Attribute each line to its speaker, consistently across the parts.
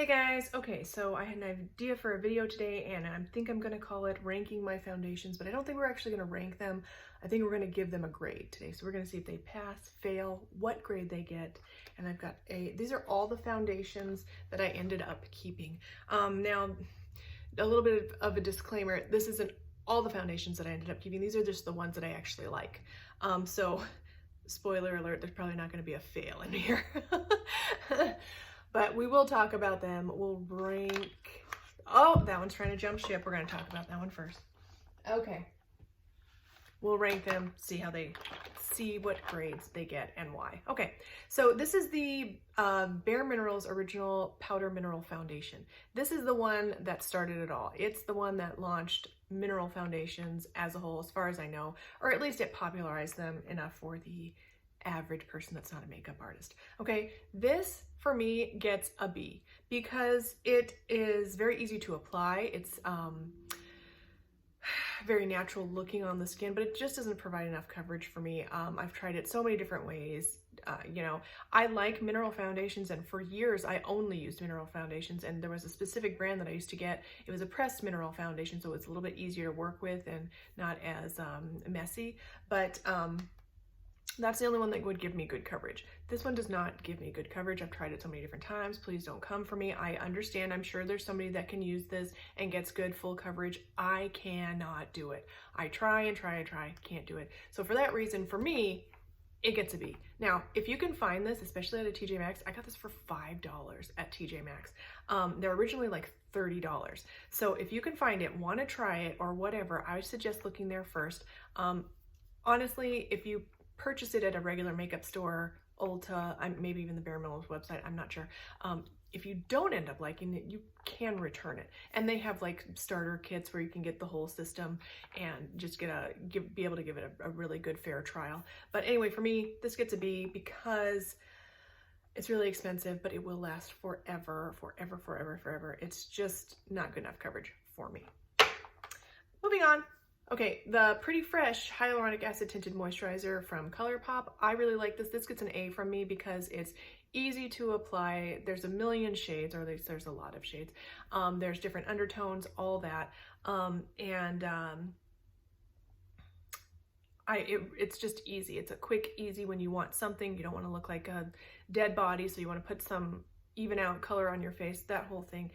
Speaker 1: Hey guys, okay, so I had an idea for a video today and I think I'm going to call it ranking my foundations, but I don't think we're actually going to rank them. I think we're going to give them a grade today. So we're going to see if they pass, fail, what grade they get. And I've got these are all the foundations that I ended up keeping. Now, a little bit of a disclaimer, this isn't all the foundations that I ended up keeping. These are just the ones that I actually like. So spoiler alert, there's probably not going to be a fail in here. But we will talk about them. We'll rank. Oh, that one's trying to jump ship. We're going to talk about that one first. Okay. We'll rank them, see what grades they get and why. Okay, so this is the Bare Minerals Original Powder Mineral Foundation. This is the one that started it all. It's the one that launched mineral foundations as a whole, as far as I know, or at least it popularized them enough for the average person that's not a makeup artist. Okay, this for me gets a B because it is very easy to apply. It's very natural looking on the skin, but it just doesn't provide enough coverage for me. I've tried it so many different ways. I like mineral foundations, and for years I only used mineral foundations, and there was a specific brand that I used to get. It was a pressed mineral foundation, so it's a little bit easier to work with and not as messy, but that's the only one that would give me good coverage. This one does not give me good coverage. I've tried it so many different times. Please don't come for me. I understand. I'm sure there's somebody that can use this and gets good full coverage. I cannot do it. I try and try and try, can't do it. So for that reason, for me, it gets a B. Now, if you can find this, especially at a TJ Maxx, I got this for $5 at TJ Maxx. They're originally like $30. So if you can find it, want to try it or whatever, I would suggest looking there first. Honestly, if you purchase it at a regular makeup store, Ulta, maybe even the Bare Minerals website, I'm not sure. If you don't end up liking it, you can return it. And they have like starter kits where you can get the whole system and just be able to give it a really good fair trial. But anyway, for me, this gets a B because it's really expensive, but it will last forever, forever, forever, forever. It's just not good enough coverage for me. Moving on. Okay, the Pretty Fresh Hyaluronic Acid Tinted Moisturizer from ColourPop. I really like this. This gets an A from me because it's easy to apply. There's a million shades, or at least there's a lot of shades. There's different undertones, all that. It's just easy. It's a quick, easy when you want something. You don't want to look like a dead body, so you want to put some even out color on your face, that whole thing.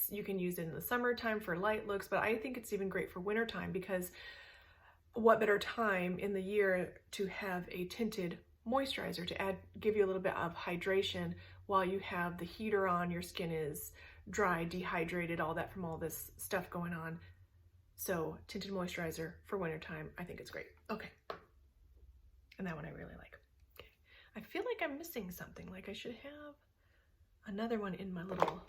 Speaker 1: You can use it in the summertime for light looks, but I think it's even great for wintertime because what better time in the year to have a tinted moisturizer to give you a little bit of hydration while you have the heater on, your skin is dry, dehydrated, all that from all this stuff going on. So tinted moisturizer for wintertime, I think it's great. Okay, and that one I really like. Okay, I feel like I'm missing something, like I should have another one in my little...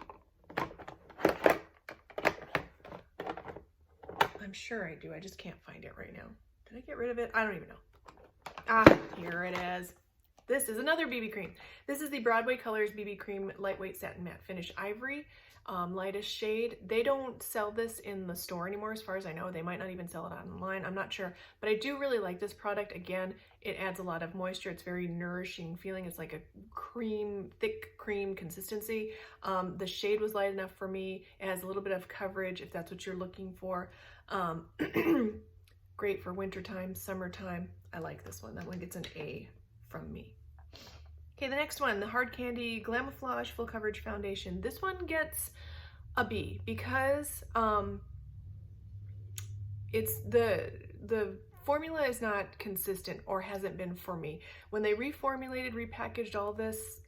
Speaker 1: I'm sure I do. I just can't find it right now. Did I get rid of it? I don't even know. Ah, here it is. This is another BB cream. This is the Broadway Colors BB Cream Lightweight Satin Matte Finish Ivory, lightest shade. They don't sell this in the store anymore, as far as I know. They might not even sell it online. I'm not sure, but I do really like this product. Again, it adds a lot of moisture. It's very nourishing feeling. It's like a cream, thick cream consistency. The shade was light enough for me. It has a little bit of coverage if that's what you're looking for. Great for wintertime, summertime. I like this one. That one gets an A from me. Okay, the next one, the Hard Candy Glamouflage Full Coverage Foundation. This one gets a B because it's the formula is not consistent or hasn't been for me. When they reformulated, repackaged all this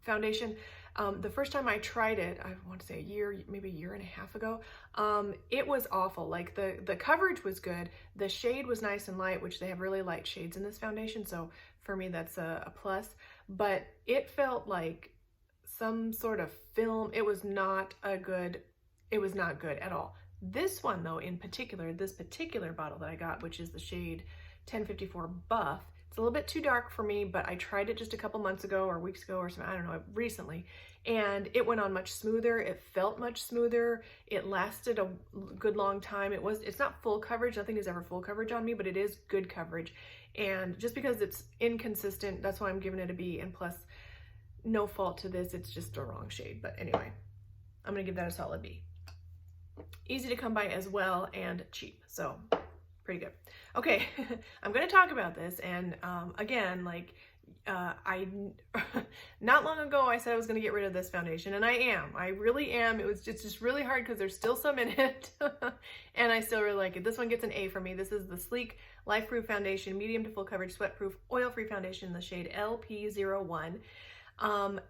Speaker 1: foundation, the first time I tried it, I want to say maybe a year and a half ago, it was awful. Like the coverage was good. The shade was nice and light, which they have really light shades in this foundation. So for me, that's a plus, but it felt like some sort of film. It was not good at all. This one though, in particular, this particular bottle that I got, which is the shade 1054 Buff, it's a little bit too dark for me, but I tried it just a couple months ago or weeks ago or something, I don't know, recently, and it went on much smoother. It felt much smoother. It lasted a good long time. It's not full coverage. Nothing is ever full coverage on me, but it is good coverage. And just because it's inconsistent, that's why I'm giving it a B. And plus, no fault to this, it's just a wrong shade. But anyway, I'm gonna give that a solid B. Easy to come by as well and cheap, so pretty good. Okay, I'm gonna talk about this, and again, like not long ago I said I was gonna get rid of this foundation, and I really am. It was just really hard because there's still some in it, and I still really like it. This one gets an A for me. This is the Sleek Life Proof Foundation, medium to full coverage, sweat proof, oil free foundation in the shade LP01.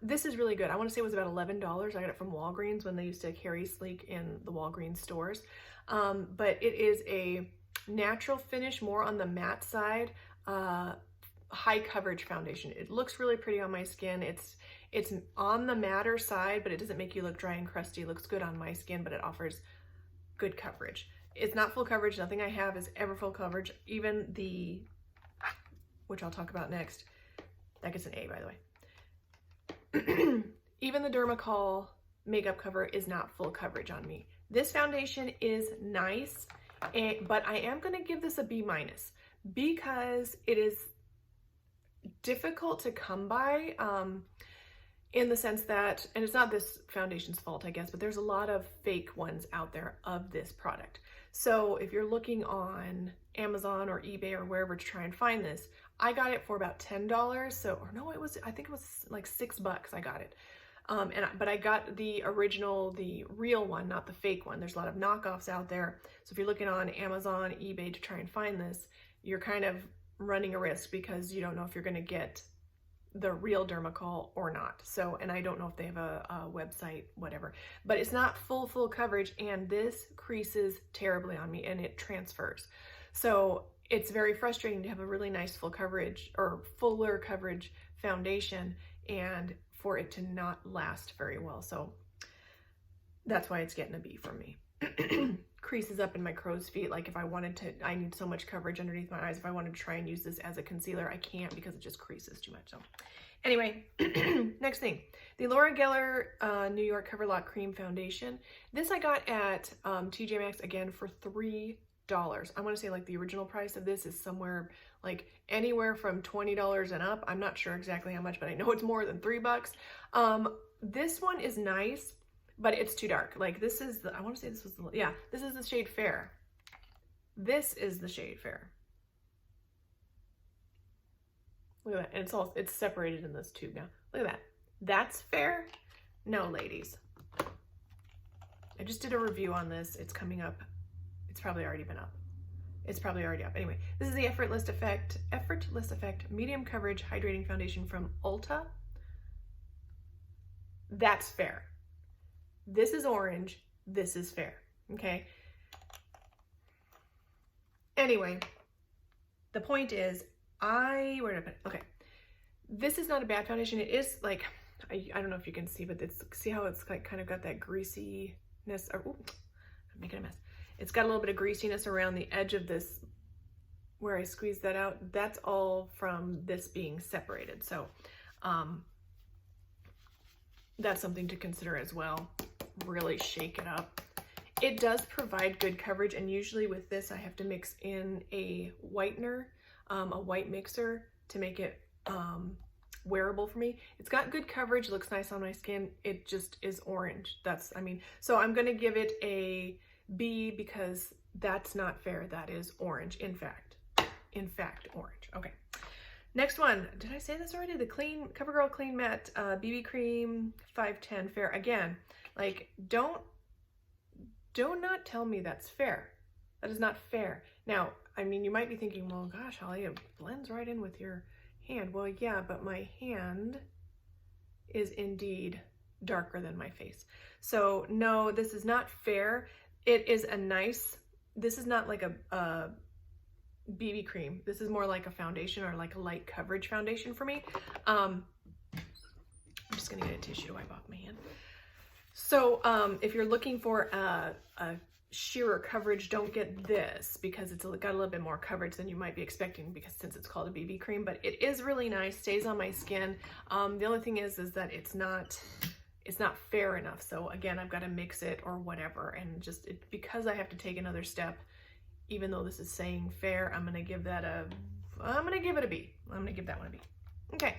Speaker 1: This is really good. I want to say it was about $11. I got it from Walgreens when they used to carry Sleek in the Walgreens stores. But it is a natural finish, more on the matte side, high coverage foundation. It looks really pretty on my skin. It's on the matter side, but it doesn't make you look dry and crusty. It looks good on my skin, but it offers good coverage. It's not full coverage. Nothing I have is ever full coverage. Even the, which I'll talk about next, that gets an A, by the way. Even the Dermacol makeup cover is not full coverage on me. This foundation is nice, but I am going to give this a B- because it is difficult to come by in the sense that, and it's not this foundation's fault, I guess, but there's a lot of fake ones out there of this product. So if you're looking on Amazon or eBay or wherever to try and find this, I got it for about $10. So, or no, I think it was like $6 I got it. But I got the original, the real one, not the fake one. There's a lot of knockoffs out there. So if you're looking on Amazon, eBay to try and find this, you're kind of running a risk because you don't know if you're going to get the real Dermacol or not. So, and I don't know if they have a website, whatever, but it's not full coverage, and this creases terribly on me and it transfers. So it's very frustrating to have a really nice full coverage or fuller coverage foundation and for it to not last very well. So that's why it's getting a B from me. Creases up in my crow's feet. Like if I wanted to, I need so much coverage underneath my eyes. If I wanted to try and use this as a concealer, I can't because it just creases too much. So anyway, next thing, the Laura Geller New York Cover Lock Cream Foundation. This I got at TJ Maxx again for $3. I want to say like the original price of this is somewhere like anywhere from $20 and up. I'm not sure exactly how much, but I know it's more than $3. This one is nice, but it's too dark. Like this is the, I want to say this was the, yeah, this is the shade Fair. This is the shade Fair. Look at that. And it's separated in this tube now. Look at that. That's Fair? No, ladies. I just did a review on this. It's coming up. It's probably already been up. It's probably already up. Anyway, this is the Effortless Effect Medium Coverage Hydrating Foundation from Ulta. That's Fair. This is orange. This is Fair. Okay. Anyway, the point is, where did I put it? Okay. This is not a bad foundation. It is like, I don't know if you can see, but see how it's like kind of got that greasiness. Ooh, I'm making a mess. It's got a little bit of greasiness around the edge of this, where I squeezed that out. That's all from this being separated. So that's something to consider as well. Really shake it up. It does provide good coverage, and usually with this I have to mix in a whitener, a white mixer to make it wearable for me. It's got good coverage, looks nice on my skin. It just is orange. So I'm gonna give it a B because that's not fair. That is orange. In fact, orange. Okay. Next one. Did I say this already? The CoverGirl Clean Matte BB Cream 510 Fair. Again, like do not tell me that's fair. That is not fair. Now, I mean, you might be thinking, well, gosh, Holly, it blends right in with your hand. Well, yeah, but my hand is indeed darker than my face. So no, this is not fair. It is this is not like a BB cream. This is more like a foundation or like a light coverage foundation for me. I'm just gonna get a tissue to wipe off my hand. So if you're looking for a sheerer coverage, don't get this because it's got a little bit more coverage than you might be expecting since it's called a BB cream, but it is really nice, stays on my skin. The only thing is that it's not fair enough. So again, I've got to mix it or whatever, and because I have to take another step, even though this is saying fair, I'm going to give it a B. I'm going to give that one a B. Okay.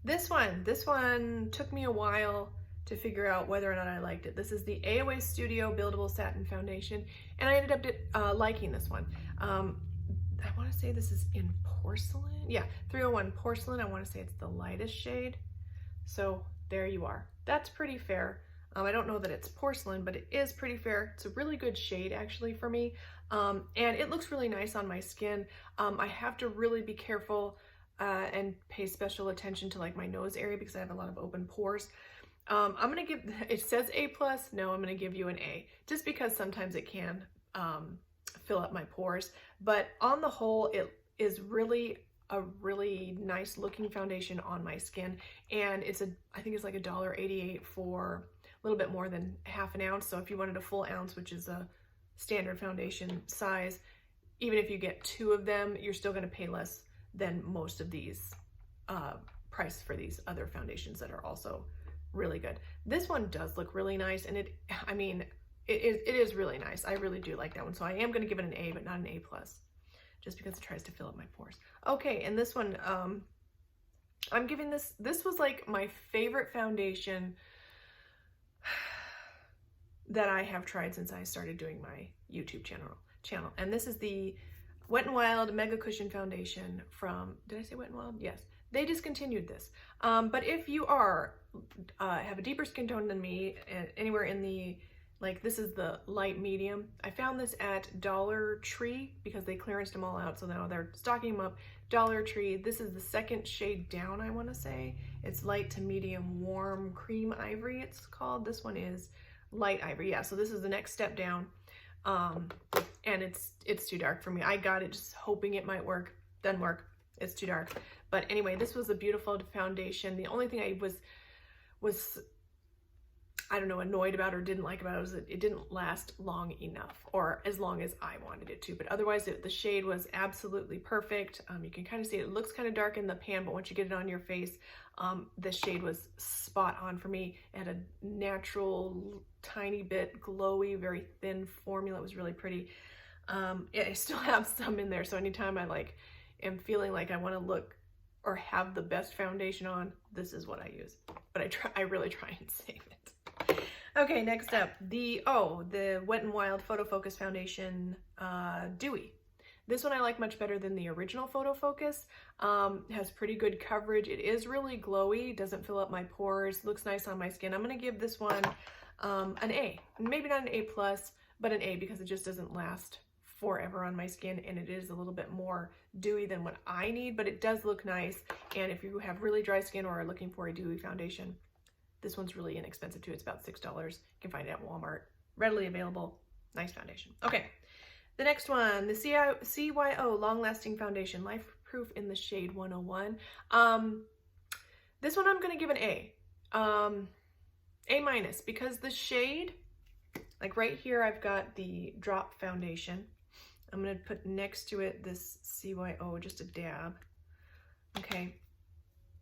Speaker 1: This one took me a while to figure out whether or not I liked it. This is the AOA Studio Buildable Satin Foundation, and I ended up liking this one. I want to say this is in porcelain. Yeah, 301 porcelain. I want to say it's the lightest shade. So there you are. That's pretty fair. I don't know that it's porcelain, but it is pretty fair. It's a really good shade actually for me. And it looks really nice on my skin. I have to really be careful and pay special attention to like my nose area because I have a lot of open pores. I'm gonna give, it says A+, no, I'm gonna give you an A, just because sometimes it can fill up my pores. But on the whole, it is really a really nice looking foundation on my skin. And I think it's like $1.88 for a little bit more than half an ounce. So if you wanted a full ounce, which is a standard foundation size, even if you get 2 of them, you're still gonna pay less than most of these price for these other foundations that are also really good. This one does look really nice, and it is really nice. I really do like that one. So I am gonna give it an A, but not an A+, just because it tries to fill up my pores. Okay, and this one, I'm giving this was like my favorite foundation that I have tried since I started doing my YouTube channel. And this is the Wet n Wild Mega Cushion Foundation from, did I say Wet n Wild? Yes. They discontinued this. But if you have a deeper skin tone than me, anywhere in the, like this is the light medium. I found this at Dollar Tree because they clearanced them all out. So now they're stocking them up. Dollar Tree, this is the second shade down, I wanna say. It's light to medium warm cream ivory it's called. This one is light ivory, yeah. So this is the next step down. And it's too dark for me. I got it just hoping it might work. Doesn't work. It's too dark. But anyway, this was a beautiful foundation. The only thing I was I don't know, annoyed about or didn't like about it was that it didn't last long enough, or as long as I wanted it to. But otherwise, the shade was absolutely perfect. You can kind of see it looks kind of dark in the pan, but once you get it on your face, the shade was spot on for me. It had a natural, tiny bit glowy, very thin formula. It was really pretty. I still have some in there, so anytime I like am feeling like I want to look or have the best foundation on, this is what I use. But I really try and save it. Okay, next up, the Wet n Wild Photo Focus Foundation Dewy. This one I like much better than the original Photo Focus. It has pretty good coverage. It is really glowy, doesn't fill up my pores, looks nice on my skin. I'm gonna give this one an A. Maybe not an A+, but an A because it just doesn't last forever on my skin, and it is a little bit more dewy than what I need, but it does look nice. And if you have really dry skin or are looking for a dewy foundation, this one's really inexpensive too. It's about $6. You can find it at Walmart. Readily available. Nice foundation. Okay, the next one, the CYO Long Lasting Foundation, Life Proof in the shade 101. This one I'm gonna give an A. A- because the shade, like right here, I've got the drop foundation. I'm gonna put next to it this CYO, just a dab. Okay,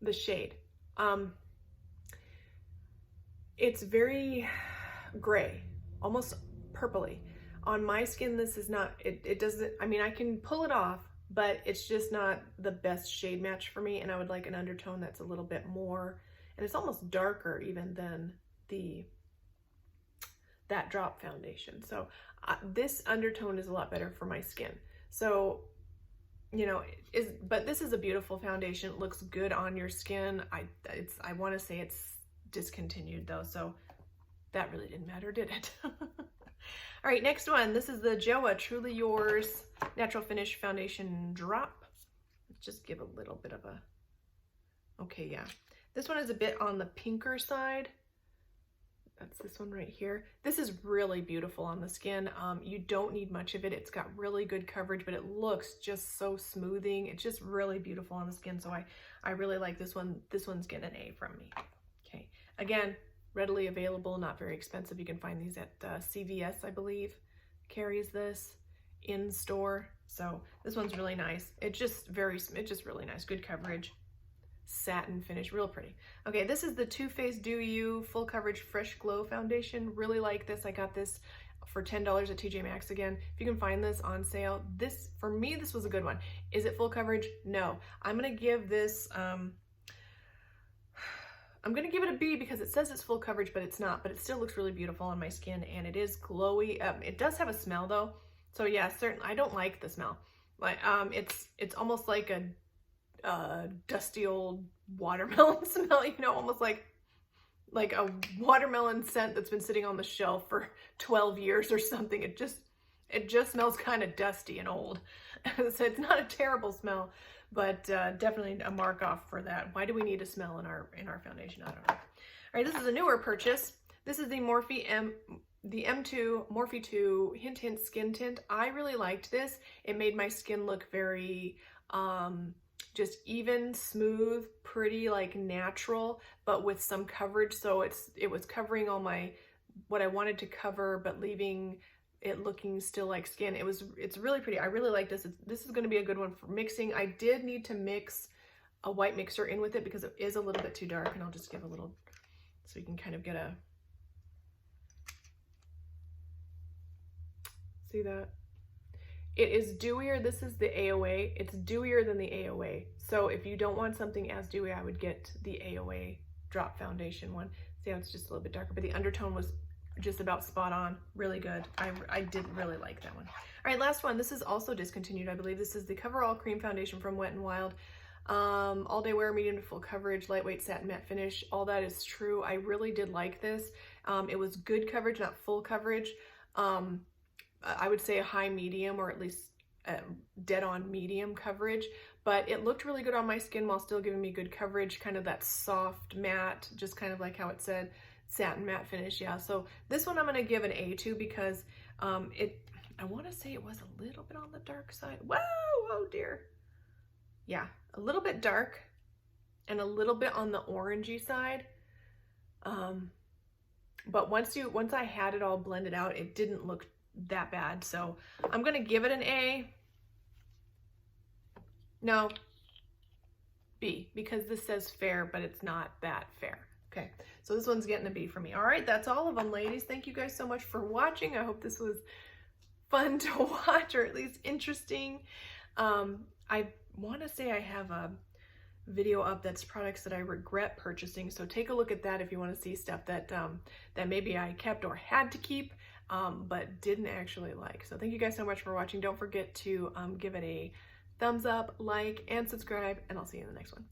Speaker 1: the shade. It's very gray, almost purpley. On my skin, this is not, it doesn't, I mean, I can pull it off, but it's just not the best shade match for me. And I would like an undertone that's a little bit more, and it's almost darker even than that drop foundation. So this undertone is a lot better for my skin. So, you know, but this is a beautiful foundation. It looks good on your skin. I want to say it's discontinued though, so that really didn't matter, did it? All right, next one. This is the JOA Truly Yours Natural Finish Foundation Drop. Let's just give a little bit of a, okay, yeah. This one is a bit on the pinker side. That's this one right here. This is really beautiful on the skin. You don't need much of it. It's got really good coverage, but it looks just so smoothing. It's just really beautiful on the skin, so I really like this one. This one's getting an A from me. Okay, again, readily available, not very expensive. You can find these at CVS, I believe, carries this in store. So this one's really nice. It's just really nice, good coverage, satin finish, real pretty. Okay, this is the Too Faced Do You Full Coverage Fresh Glow Foundation. Really like this. I got this for $10 at TJ Maxx again. If you can find this on sale, this, for me, this was a good one. Is it full coverage? No. I'm gonna give this I'm gonna give it a B because it says it's full coverage, but it's not, but it still looks really beautiful on my skin, and it is glowy. It does have a smell though. So yeah, certainly, I don't like the smell. Like, it's almost like a dusty old watermelon smell, you know, almost like a watermelon scent that's been sitting on the shelf for 12 years or something. It just smells kind of dusty and old. So it's not a terrible smell, but definitely a mark off for that. Why do we need a smell in our foundation? I don't know. All right, this is a newer purchase. This is the M2 Morphe 2 Hint Hint Skin Tint. I really liked this. It made my skin look very just even, smooth, pretty, like natural, but with some coverage. So it was covering all what I wanted to cover, but leaving it looking still like skin. It's really pretty. I really like this. This is going to be a good one for mixing. I did need to mix a white mixer in with it because it is a little bit too dark, and I'll just give a little so you can kind of get a, see that? It is dewier. This is the AOA. It's dewier than the AOA. So if you don't want something as dewy, I would get the AOA drop foundation one. See how it's just a little bit darker, but the undertone was just about spot on. Really good. I did really like that one. All right, last one. This is also discontinued, I believe. This is the Coverall Cream Foundation from Wet n Wild. All day wear, medium to full coverage, lightweight satin matte finish. All that is true. I really did like this. It was good coverage, not full coverage. I would say a high medium, or at least dead on medium coverage, but it looked really good on my skin while still giving me good coverage, kind of that soft matte, just kind of like how it said, satin matte finish. Yeah, so this one I'm going to give an A to because I want to say it was a little bit on the dark side. Whoa, oh dear. Yeah, a little bit dark and a little bit on the orangey side. But once I had it all blended out, it didn't look that bad. So I'm gonna give it an A. No, B, because this says fair, but it's not that fair. Okay, so this one's getting a B for me. All right, that's all of them, ladies. Thank you guys so much for watching. I hope this was fun to watch, or at least interesting. I want to say I have a video up that's products that I regret purchasing, so take a look at that if you want to see stuff that that maybe I kept or had to keep, but didn't actually like. So thank you guys so much for watching. Don't forget to give it a thumbs up, like, and subscribe, and I'll see you in the next one.